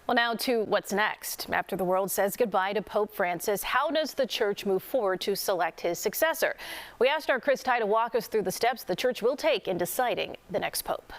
Well, now to what's next. After the world says goodbye to Pope Francis, how does the church move forward to select his successor? We asked our Chris Tye to walk us through the steps the church will take in deciding the next pope.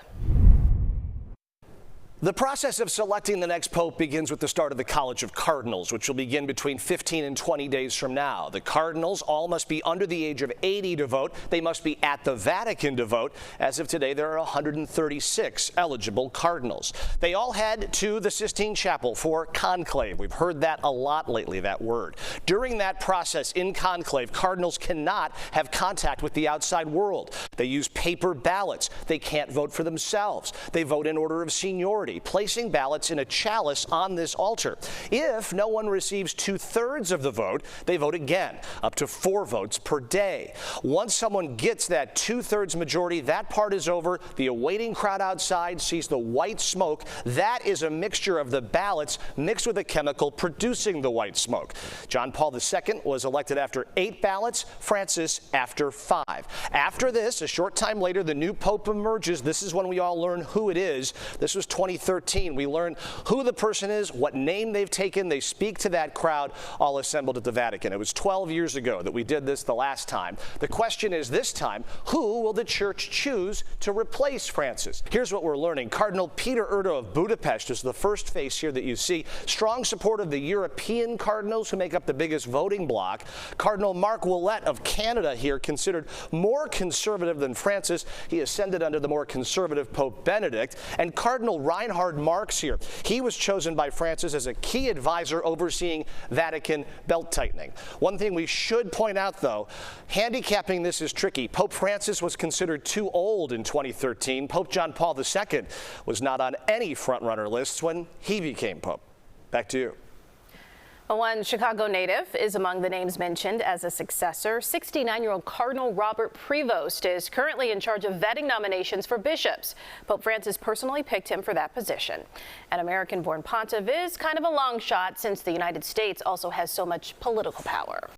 The process of selecting the next pope begins with the start of the College of Cardinals, which will begin between 15 and 20 days from now. The cardinals all must be under the age of 80 to vote. They must be at the Vatican to vote. As of today, there are 136 eligible cardinals. They all head to the Sistine Chapel for conclave. We've heard that a lot lately, that word. During that process in conclave, cardinals cannot have contact with the outside world. They use paper ballots. They can't vote for themselves. They vote in order of seniority, placing ballots in a chalice on this altar. If no one receives 2/3 of the vote, they vote again, up to 4 votes per day. Once someone gets that 2/3 majority, that part is over. The awaiting crowd outside sees the white smoke. That is a mixture of the ballots mixed with a chemical producing the white smoke. John Paul II was elected after 8 ballots, Francis after 5. After this, a short time later, the new pope emerges. This is when we all learn who it is. This was 2013. We learn who the person is, what name they've taken. They speak to that crowd all assembled at the Vatican. It was 12 years ago that we did this the last time. The question is this time, who will the church choose to replace Francis? Here's what we're learning. Cardinal Peter Erdo of Budapest is the first face here that you see. Strong support of the European cardinals who make up the biggest voting bloc. Cardinal Mark Willett of Canada here, considered more conservative than Francis. He ascended under the more conservative Pope Benedict. And Cardinal Reinhard Marx here. He was chosen by Francis as a key advisor overseeing Vatican belt tightening. One thing we should point out, though, handicapping this is tricky. Pope Francis was considered too old in 2013. Pope John Paul II was not on any front-runner lists when he became pope. Back to you. One Chicago native is among the names mentioned as a successor. 69-year-old Cardinal Robert Prevost is currently in charge of vetting nominations for bishops. Pope Francis personally picked him for that position. An American-born pontiff is kind of a long shot since the United States also has so much political power.